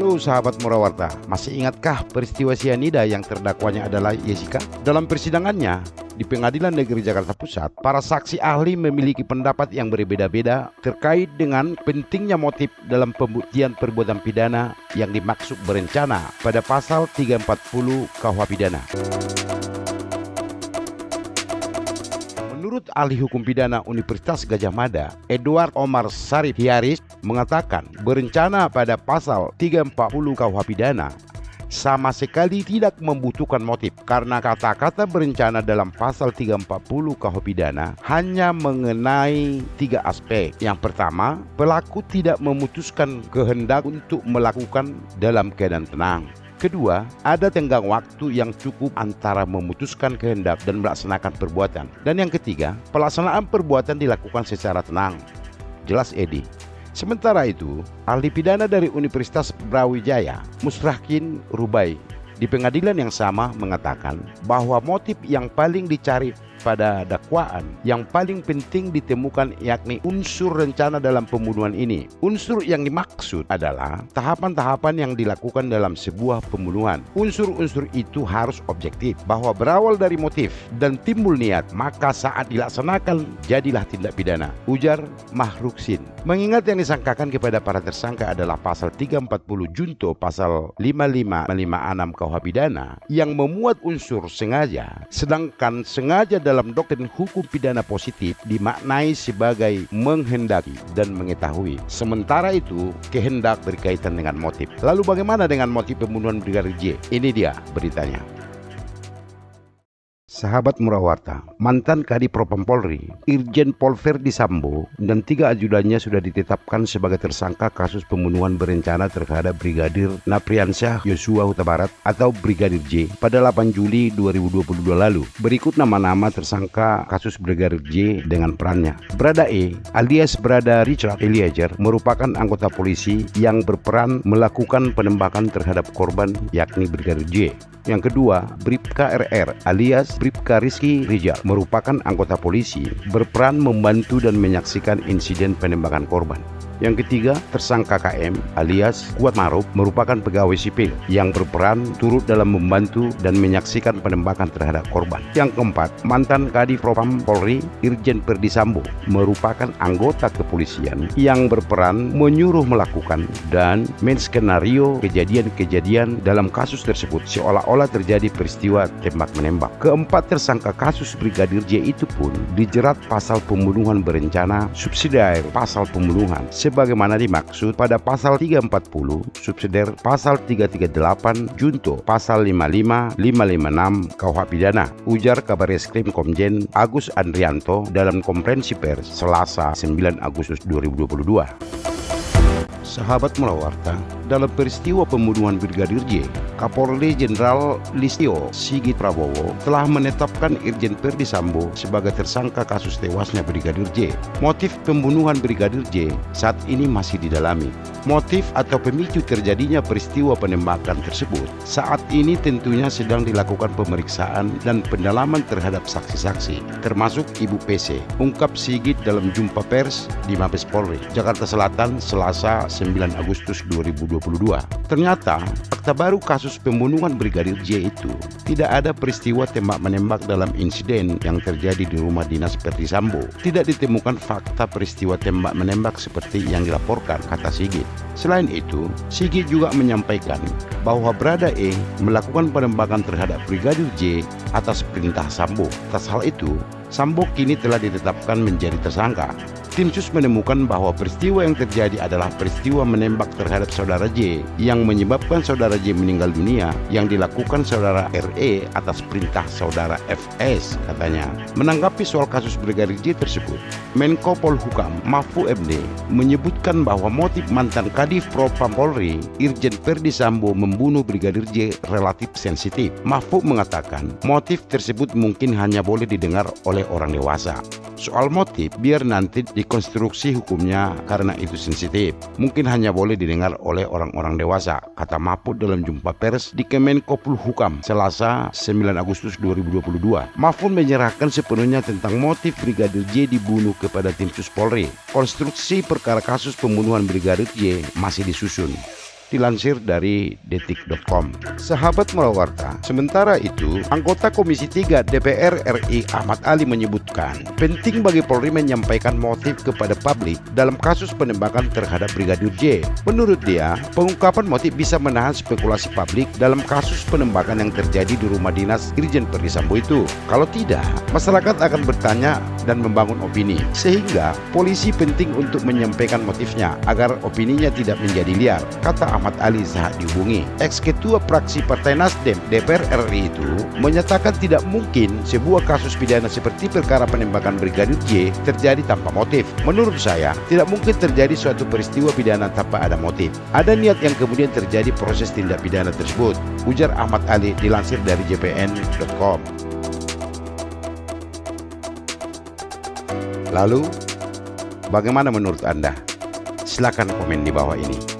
Halo sahabat Murawarta, masih ingatkah peristiwa sianida yang terdakwanya adalah Jessica? Dalam persidangannya di Pengadilan Negeri Jakarta Pusat, para saksi ahli memiliki pendapat yang berbeda-beda terkait dengan pentingnya motif dalam pembuktian perbuatan pidana yang dimaksud berencana pada pasal 340 KUH pidana. Menurut ahli hukum pidana Universitas Gadjah Mada, Edward Omar Sarif Hiaris mengatakan berencana pada pasal 340 KUH pidana sama sekali tidak membutuhkan motif karena kata-kata berencana dalam pasal 340 KUH pidana hanya mengenai 3 aspek. Yang pertama, pelaku tidak memutuskan kehendak untuk melakukan dalam keadaan tenang. Kedua, ada tenggang waktu yang cukup antara memutuskan kehendak dan melaksanakan perbuatan. Dan yang ketiga, pelaksanaan perbuatan dilakukan secara tenang. Jelas Edi. Sementara itu, ahli pidana dari Universitas Brawijaya, Musrakin Rubai, di pengadilan yang sama mengatakan bahwa motif yang paling dicari pada dakwaan yang paling penting ditemukan yakni unsur rencana dalam pembunuhan ini. Unsur yang dimaksud adalah tahapan-tahapan yang dilakukan dalam sebuah pembunuhan. Unsur-unsur itu harus objektif, bahwa berawal dari motif dan timbul niat, maka saat dilaksanakan jadilah tindak pidana, ujar Mahruksin. Mengingat yang disangkakan kepada para tersangka adalah pasal 340 junto pasal 5556 KUH pidana yang memuat unsur sengaja, sedangkan sengaja dalam doktrin hukum pidana positif dimaknai sebagai menghendaki dan mengetahui. Sementara itu, kehendak berkaitan dengan motif. Lalu bagaimana dengan motif pembunuhan Brigadir J? Ini dia beritanya. Sahabat Murawarta, mantan Kadif Propam Polri, Irjen Pol Verdi Sambo dan 3 ajudannya sudah ditetapkan sebagai tersangka kasus pembunuhan berencana terhadap Brigadir Napriansyah Yosua Huta Barat atau Brigadir J pada 8 Juli 2022 lalu. Berikut nama-nama tersangka kasus Brigadir J dengan perannya. Brada E alias Brada Richard Eliezer merupakan anggota polisi yang berperan melakukan penembakan terhadap korban yakni Brigadir J. Yang kedua, Bribka RR alias Bribka Rizky Rijal merupakan anggota polisi berperan membantu dan menyaksikan insiden penembakan korban. Yang ketiga, tersangka KM alias Kuat Maruf merupakan pegawai sipil yang berperan turut dalam membantu dan menyaksikan penembakan terhadap korban. Yang keempat, mantan Kadif Propam Polri Irjen Verdi Sambo merupakan anggota kepolisian yang berperan menyuruh melakukan dan menskenario kejadian-kejadian dalam kasus tersebut seolah-olah terjadi peristiwa tembak-menembak. Keempat tersangka kasus Brigadir J itu pun dijerat pasal pembunuhan berencana subsidiar pasal pembunuhan sebagaimana dimaksud pada pasal 340 subsidiar pasal 338 junto pasal 55 556 KUH pidana, ujar Kabareskrim Komjen Agus Andrianto dalam konferensi pers Selasa 9 Agustus 2022. Sahabat Murawarta, dalam peristiwa pembunuhan Brigadir J, Kapolri Jenderal Listio Sigit Prabowo telah menetapkan Irjen Verdi Sambo sebagai tersangka kasus tewasnya Brigadir J. Motif pembunuhan Brigadir J saat ini masih didalami. Motif atau pemicu terjadinya peristiwa penembakan tersebut saat ini tentunya sedang dilakukan pemeriksaan dan pendalaman terhadap saksi-saksi, termasuk Ibu PC, ungkap Sigit dalam jumpa pers di Mabes Polri, Jakarta Selatan, Selasa 9 Agustus 2022. Ternyata, fakta baru kasus pembunuhan Brigadir J itu tidak ada peristiwa tembak-menembak dalam insiden yang terjadi di rumah dinas Verdi Sambo. Tidak ditemukan fakta peristiwa tembak-menembak seperti yang dilaporkan, kata Sigit. Selain itu, Sigit juga menyampaikan bahwa Brada E melakukan penembakan terhadap Brigadir J atas perintah Sambo. Atas hal itu, Sambo kini telah ditetapkan menjadi tersangka. Tim Sus menemukan bahwa peristiwa yang terjadi adalah peristiwa menembak terhadap saudara J yang menyebabkan saudara J meninggal dunia yang dilakukan saudara RE atas perintah saudara FS, katanya. Menanggapi soal kasus Brigadir J tersebut, Menko Polhukam Mahfud MD menyebutkan bahwa motif mantan Kadif Propam Polri Irjen Verdi Sambo membunuh Brigadir J relatif sensitif. Mahfud mengatakan motif tersebut mungkin hanya boleh didengar oleh orang dewasa. Soal motif biar nanti dikonstruksi hukumnya karena itu sensitif. Mungkin hanya boleh didengar oleh orang-orang dewasa, kata Mahfud dalam jumpa pers di Kemenko Polhukam Selasa 9 Agustus 2022. Mahfud menyerahkan sepenuhnya tentang motif Brigadir J dibunuh kepada tim Sus Polri. Konstruksi perkara kasus pembunuhan Brigadir J masih disusun. Sahabat Murawarta, dalam peristiwa pembunuhan Brigadir J, Kapolri Jenderal Listio Sigit Prabowo telah menetapkan Irjen Verdi Sambo sebagai tersangka kasus tewasnya Brigadir J. Motif pembunuhan Brigadir J saat ini masih didalami. Motif atau pemicu terjadinya peristiwa penembakan tersebut saat ini tentunya sedang dilakukan pemeriksaan dan pendalaman terhadap saksi-saksi, termasuk Ibu PC, ungkap Sigit dalam jumpa pers di Kemenko Polhukam Selasa 9 Agustus 2022. dilansir dari detik.com. Sahabat Mulawarta, sementara itu, anggota Komisi 3 DPR RI Ahmad Ali menyebutkan, penting bagi Polri menyampaikan motif kepada publik dalam kasus penembakan terhadap Brigadir J. Menurut dia, pengungkapan motif bisa menahan spekulasi publik dalam kasus penembakan yang terjadi di rumah dinas Irjen Verdi Sambo itu. Kalau tidak, masyarakat akan bertanya dan membangun opini, sehingga polisi penting untuk menyampaikan motifnya agar opininya tidak menjadi liar, kata Ahmad Ali saat dihubungi. Ex-ketua fraksi Partai Nasdem DPR RI itu menyatakan tidak mungkin sebuah kasus pidana seperti perkara penembakan Brigadir J terjadi tanpa motif. Menurut saya, tidak mungkin terjadi suatu peristiwa pidana tanpa ada motif. Ada niat yang kemudian terjadi proses tindak pidana tersebut, ujar Ahmad Ali dilansir dari jpn.com. Lalu, bagaimana menurut Anda? Silakan komen di bawah ini.